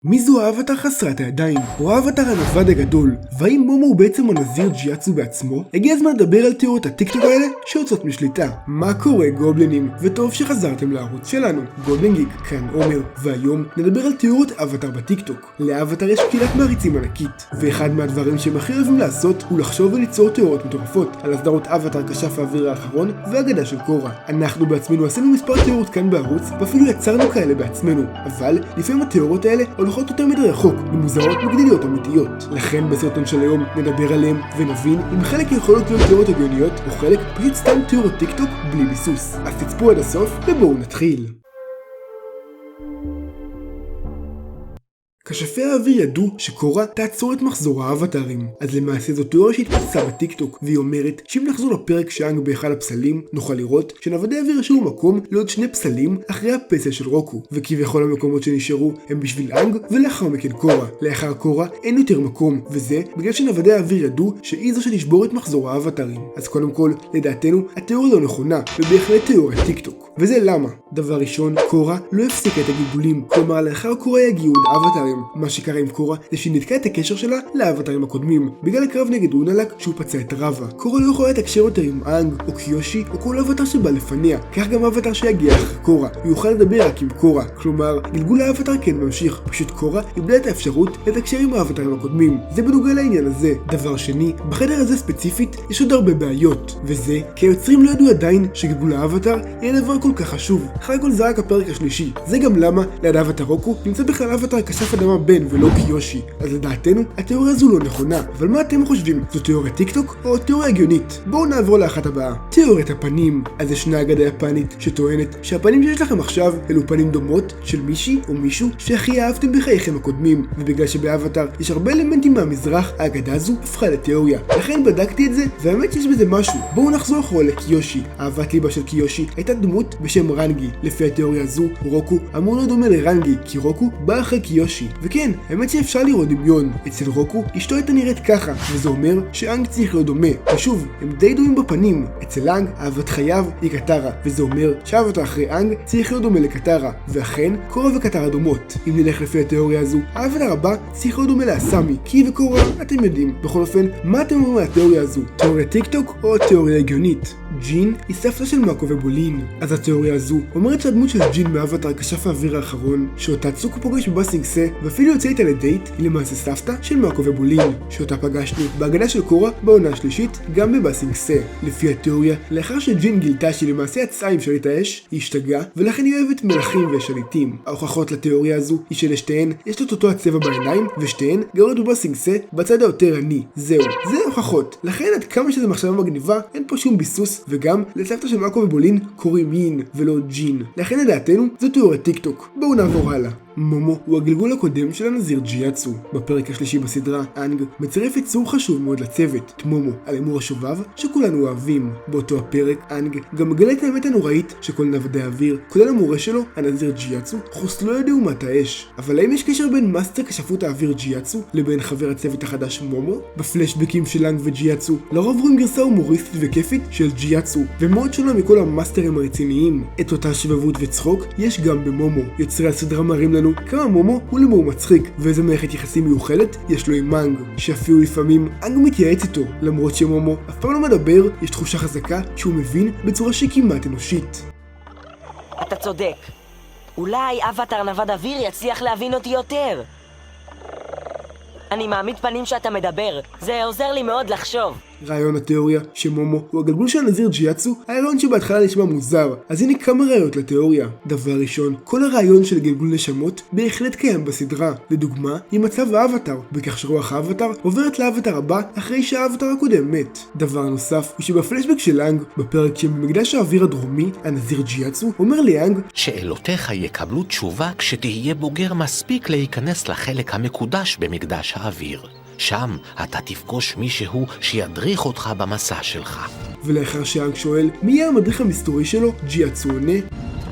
מי זו האבטר חסרת הידיים, או האבטר הנווד הגדול? והאם מומו הוא בעצם הנזיר ג'יאצו בעצמו? הגיע הזמן לדבר על תיאוריות הטיקטוק האלה שיוצאות משליטה. מה קורה גובלינים? וטוב שחזרתם לערוץ שלנו. גובלין גיק, כאן עומר, והיום נדבר על תיאוריות אבטר בטיקטוק. לאבטר יש קהילת מעריצים ענקית, ואחד מהדברים שהם הכי אוהבים לעשות הוא לחשוב וליצור תיאוריות מטורפות על הסדרות אבטר כשף האוויר האחרון והאגדה של קורה. אנחנו בעצמנו עשינו מספר תיאוריות כאן בערוץ, ואפילו יצרנו כאלה בעצמנו, אבל לפעמים התיאוריות האלה הולכות יותר מדי רחוק ומוזרות מגדיליות אמיתיות. לכן בסרטון של היום נדבר עליהם ונבין אם חלק יכולות להיות תיאוריות הגיוניות או חלק פשוט סתם תיאוריות טיקטוק בלי ביסוס. אז תצפו עד הסוף ובואו נתחיל. כשפי האוויר ידעו שקורה תעצור את מחזור האבטרים. אז למעשה זו תיאוריה שהתפוצצה בטיקטוק, והיא אומרת שאם נחזור לפרק שאנג באחד הפסלים, נוכל לראות שנוודי האוויר השאירו מקום לעוד 2 פסלים אחרי הפסל של רוקו, וכביכול המקומות שנשארו הם בשביל אנג ולאחר מכן קורה. לאחר קורה אין יותר מקום, וזה בגלל שנוודי האוויר ידעו שהיא זו שתשבור את מחזור האבטרים. אז קודם כל, לדעתנו, התיאוריה לא נכונה, ובהחלט תיאוריה טיקטוק. וזה למה? דבר ראשון, קורה לא הפסיקה את הגלגולים, כלומר לאחר קורה יגיעו עוד אבטרים. מה שקרה עם קורה זה שהיא נתקעה את הקשר שלה לאבטרים הקודמים, בגלל הקרב נגד אונלק שהוא פצע את רבה. קורה לא יכולה לתקשר יותר עם אנג או קיושי או כל אבטר שבא לפניה, כך גם אבטר שיגיע אחרי קורה, הוא יוכל לדבר רק עם קורה, כלומר גלגול האבטר כן ממשיך, פשוט קורה איבדה את האפשרות לתקשר עם האבטרים הקודמים. זה בנוגע לעניין הזה. דבר שני, בחדר הזה ספציפית יש עוד הרבה בעיות, וזה כי היוצרים לא ידעו עדיין שגלגול האבטר יהיה דבר כל כך חשוב. אחרי כל זה רק הפרק השלישי. זה גם למה ליד האבטר רוקו נמצא בכלל אבטר כשף אדמה בן ולא קיושי. אז לדעתנו התיאוריה הזו לא נכונה. אבל מה אתם חושבים? זו תיאוריה טיקטוק או תיאוריה הגיונית? בואו נעבור לאחת הבאה. תיאוריית הפנים. אז ישנה אגדה יפנית שטוענת שהפנים שיש לכם עכשיו אלו פנים דומות של מישהי או מישהו שהכי אהבתם בחייכם הקודמים, ובגלל שבאבטר יש הרבה אלמנטים מהמזרח, האגדה הזו הפכה לתיאוריה. לכן בדקתי את זה, והאמת שיש בזה משהו. בואו נחזור אחורה לקיושי. אהבת ליבה של קיושי הייתה דמות בשם רנגי. לפי התיאוריה הזו, רוקו אמור להיות דומה לרנגי, כי רוקו בא אחרי קיושי. וכן, האמת שאפשר לראות דמיון. אצל רוקו אשתו הייתה נראית ככה, וזה אומר שאנג צריך להיות דומה. ושוב, הם די דומים בפנים. אצל אנג אהבת חייו היא קטרה, וזה אומר שאהבת אחרי אנג צריך להיות דומה לקטרה. ואכן, קורה וקטרה דומות. אם נלך לפי התיאוריה הזו, האבטר הבא צריך להיות דומה לאסמי, כי וקורה אתם יודעים. בכל אופן, מה אתם אומרים מהתיאוריה הזו? תיאוריה טיקטוק או תיאוריה הגיונית? ג'ין היא סבתא של מאקו ובולין. אז התיאוריה הזו אומרת שהדמות של ג'ין באבטר כשף האוויר האחרון, שאותה צוקו פוגש בבאסינגסה ואפילו יוצא איתה לדייט, היא למעשה סבתא של מאקו ובולין, שאותה פגשנו בהגדה של קורה בעונה השלישית גם בבאסינגסה. לפי התיאוריה, לאחר שג'ין גילתה שהיא למעשה יצאה עם שליט האש, היא השתגעה ולכן היא אוהבת מלכים ושליטים. ההוכחות לתיאוריה הזו היא שלשתיהן יש את אותו הצבע בעיניים, ושתיהן גרות בבאסינגסה בצד היותר עני. זהו, זה ההוכחות. לכן עד כמה שזה מחשבה מגניבה, אין פה שום ביסוס, וגם לסבתא של מאקו ובולין קוראים יין ולא ג'ין. לכן לדעתנו זו תיאוריה טיקטוק. בואו נעבור הלאה. מומו הוא הגלגול הקודם של הנזיר ג'יאצו. בפרק השלישי בסדרה, אנג מצרף יצור חשוב מאוד לצוות, את מומו, הלמור השובב שכולנו אוהבים. באותו הפרק, אנג גם מגלה את האמת הנוראית שכל נוודי האוויר, כולל המורה שלו, הנזיר ג'יאצו, חוסלו ידי אומת האש. אבל האם יש קשר בין מאסטר כשפות האוויר ג'יאצו לבין חבר הצוות החדש מומו? בפלשבקים של אנג וג'יאצו, לרוב רואים גרסה הומוריסטית וכיפית של ג'יאצו, ומאוד שונה מכל המאסטרים הרציניים. את אותה שבבות וצחוק יש גם במומו. יוצרי הסדרה מראים לנו כמה מומו הוא למור מצחיק, ואיזה מערכת יחסים מיוחדת יש לו עם אנג, שאפילו לפעמים אנג מתייעץ איתו. למרות שמומו אף פעם לא מדבר, יש תחושה חזקה שהוא מבין בצורה שכמעט אנושית. אתה צודק. אולי אבטר נווד אוויר יצליח להבין אותי יותר. אני מעמיד פנים שאתה מדבר, זה עוזר לי מאוד לחשוב. רעיון התיאוריה שמומו הוא הגלגול של הנזיר ג'יאצו היה רעיון שבהתחלה נשמע מוזר, אז הנה כמה ראיות לתיאוריה. דבר ראשון, כל הרעיון של גלגול נשמות בהחלט קיים בסדרה. לדוגמה, עם מצב האבטר, בכך שרוח האבטר עוברת לאבטר הבא אחרי שהאבטר הקודם מת. דבר נוסף הוא שבפלשבק של אנג, בפרק שבמקדש האוויר הדרומי, הנזיר ג'יאצו אומר לאנג שאלותיך יקבלו תשובה כשתהיה בוגר מספיק להיכנס לחלק המקודש במקדש האוויר. שם אתה תפגוש מישהו שידריך אותך במסע שלך. ולאחר שאנג שואל מי יהיה המדריך המסתורי שלו, ג'יאצו עונה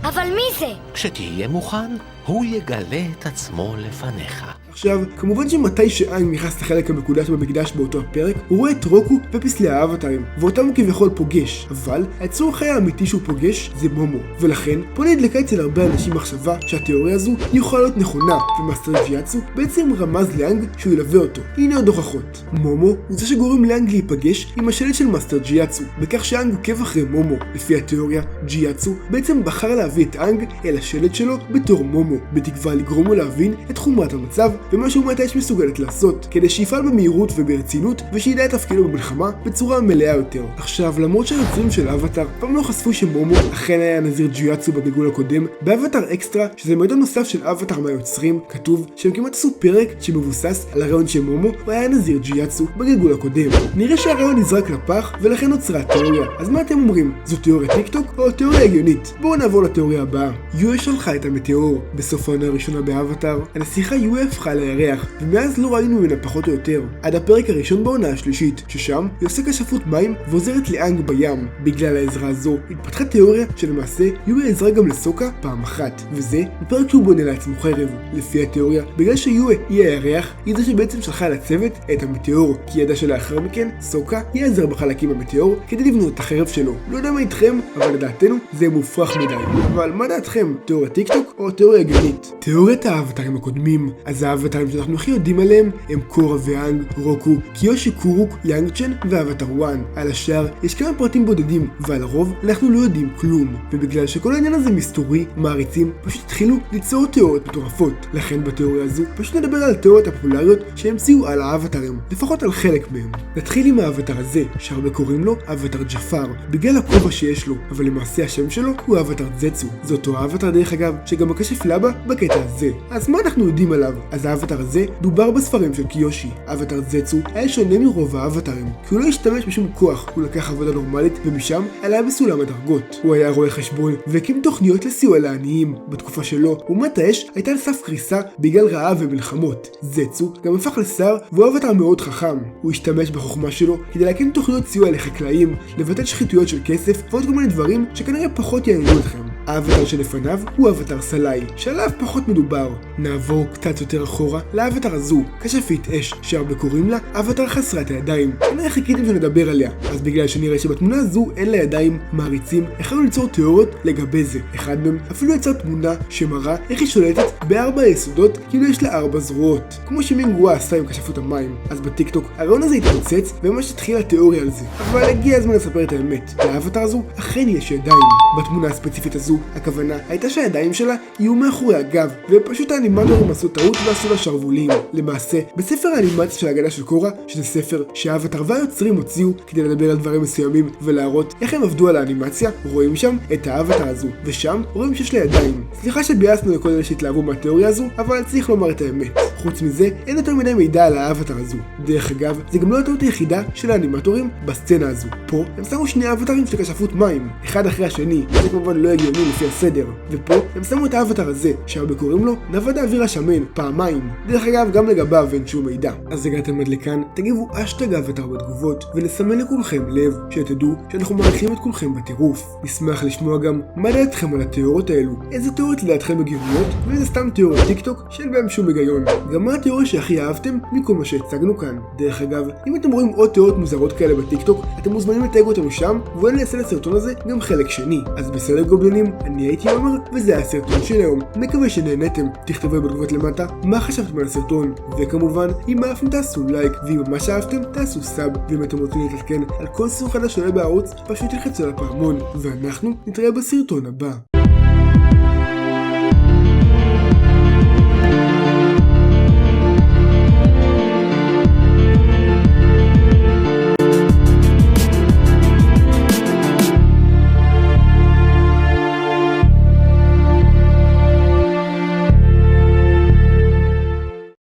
אבל מי זה? כשתהיה מוכן, הוא יגלה את עצמו לפניך. עכשיו, כמובן שמתי שאנג נכנס לחלק המקודש במקדש באותו הפרק, הוא רואה את רוקו ופסלי האבטרים, ואותם הוא כביכול פוגש, אבל היצור החי האמיתי שהוא פוגש זה מומו, ולכן פה נדלקה אצל הרבה אנשים מחשבה שהתיאוריה הזו יכולה להיות נכונה, ומאסטר ג'יאצו בעצם רמז לאנג שהוא ילווה אותו. הנה עוד הוכחות. מומו הוא זה שגורם לאנג להיפגש עם השלט של מאסטר ג'יאצו, בכך שאנג עוקב אחרי מומו. לפי התיאוריה, ג'יאצו בעצם בחר להביא את אנג אל השלט שלו בתור מומו, בתקווה לגרום לו להבין את חומרת המצב ומה שאומת האש מסוגלת לעשות, כדי שיפעל במהירות וברצינות ושידע את תפקידו במלחמה בצורה מלאה יותר. עכשיו, למרות שהיוצרים של אבטר פעם לא חשפו שמומו אכן היה נזיר ג'יאצו בגלגול הקודם, באבטר אקסטרה, שזה מידע נוסף של אבטר מהיוצרים, כתוב שהם כמעט עשו פרק שמבוסס על הרעיון שמומו היה נזיר ג'יאצו בגלגול הקודם. נראה שהרעיון נזרק לפח ולכן נוצרה התיאוריה. אז מה אתם אומרים? זו תיאוריה טיקטוק או תיאוריה הגיונית? בואו נעבור לתיאוריה הבאה. יואה שלחה את המטאור. בסוף העונה הראשונה באבטר, הנסיכה יואה הפכה לירח, ומאז לא ראינו ממנה פחות או יותר, עד הפרק הראשון בעונה השלישית, ששם היא עושה כשפות מים ועוזרת לאנג בים. בגלל העזרה הזו התפתחה תיאוריה שלמעשה יואה עזרה גם לסוקה פעם אחת, וזה בפרק שהוא בונה לעצמו חרב. לפי התיאוריה, בגלל שיואה היא הירח, היא זה שבעצם שלחה לצוות את המטאור, כי ידע שלאחר מכן סוקה יעזר בחלקים במטאור כדי לבנות את החרב שלו. לא יודע מה איתכם, אבל לדעתנו זה מופרך מדי. אבל מה דעתכם? תיאוריה טיקטוק או תיאוריה הגיונית? תיאוריית האבטרים הקודמים. אז האבטרים שאנחנו הכי יודעים עליהם הם קורה ואנג, רוקו, קיושי קורוק, יאנג צ'ן ואבטר 1. על השאר יש כמה פרטים בודדים, ועל הרוב אנחנו לא יודעים כלום. ובגלל שכל העניין הזה מסתורי, מעריצים פשוט התחילו ליצור תיאוריות מטורפות. לכן בתיאוריה הזו פשוט נדבר על התיאוריות הפופולריות שהמציאו על האבטרים, לפחות על חלק מהם. נתחיל עם האבטר הזה, שהרבה קוראים לו אבטר ג'פר, בגלל הכובע שיש לו, אבל למעשה השם שלו הוא אבטר זצו. זה אותו האבטר דרך אגב, שגם הקשף לבה בקטע הזה. אז מה אנחנו יודעים עליו? אז האבטר הזה דובר בספרים של קיושי. אבטר זצו היה שונה מרוב האבטרים, כי הוא לא השתמש בשום כוח, הוא לקח עבודה נורמלית ומשם עלה בסולם הדרגות. הוא היה רואה חשבון והקים תוכניות לסיוע לעניים. בתקופה שלו, אומת האש הייתה על סף קריסה בגלל רעב ומלחמות. זצו גם הפך לשר והוא אבטר מאוד חכם. הוא השתמש בחוכמה שלו כדי להקים תוכניות סיוע לחקלאים, לבטל שחיתויות של כסף ועוד כל מיני דברים שכנראה פחות יעניינו אתכם. האבטר שלפניו הוא אבטר סלאי, שעליו פחות מדובר. נעבור קצת יותר אחורה לאבטר הזו, כשפית אש, שהרבה קוראים לה אבטר חסרת הידיים. כנראה חיכיתם שנדבר עליה, אז בגלל שנראה שבתמונה הזו אין לה ידיים, מעריצים החלו ליצור תיאוריות לגבי זה. אחד מהם אפילו יצר תמונה שמראה איך היא שולטת בארבע היסודות, כאילו יש לה 4 זרועות, כמו שמינגואה עשה עם כשפות המים. אז בטיקטוק הרעיון הזה התפוצץ וממש התחילה תיאוריה על זה. אבל הגיע הזמן לספר את האמת. לאבטר הזו אכן יש ידיים. בתמונה הספציפית הזו הכוונה הייתה שהידיים שלה יהיו מאחורי הגב, ופשוט האנימטורים עשו טעות ועשו לה שרוולים. למעשה, בספר האנימציה של האגדה של קורה, שזה ספר שהאבטר והיוצרים הוציאו כדי לדבר על דברים מסוימים ולהראות איך הם עבדו על האנימציה, רואים שם את האבטר הזו, ושם רואים שיש לה ידיים. סליחה שביאסנו לכל אלה שהתלהבו מהתיאוריה הזו, אבל צריך לומר את האמת. חוץ מזה, אין יותר מדי מידע על האבטר הזו. דרך אגב, זה גם לא הטעות היחידה של האנימטורים בסצנה הזו. פה הם שמו שני אבטרים של כשפות מים, אחד אחרי השני, זה כמובן לא הגיוני לפי הסדר. ופה הם שמו את האבטר הזה, שהרבה קוראים לו נווד האוויר השמן, פעמיים. דרך אגב, גם לגביו אין שום מידע. אז הגעתם עד לכאן, תגיבו אשטג אבטר בתגובות, ונסמן לכולכם לב, שתדעו שאנחנו מעריכים את כולכם בטירוף. נשמח לשמוע גם מה דעתכם על התיאוריות האלו, איזה תיאוריות לדעתכם הגיוניות, ואיזה סתם תיאוריות טיקטוק שאין בהם שום היגיון. גם מה התיאוריה שהכי אהבתם מכל מה שהצגנו כאן. דרך אגב, אם אתם רואים עוד תיאוריות מוזרות כאלה בטיקטוק, אתם מוזמנים לתייג אותנו שם, ואני אעשה לסרטון הזה גם חלק שני. אז בסדר גובלינים, אני הייתי עומר, וזה היה הסרטון של היום. מקווה שנהנתם, תכתבו בתגובות למטה מה חשבתם על הסרטון, וכמובן, אם אהבתם תעשו לייק, ואם ממש אהבתם תעשו סאב, ואם אתם רוצים להתעדכן על כל סרטון חדש שעולה בערוץ, פשוט תלחצו על הפעמון, ואנחנו נתראה בסרטון הבא.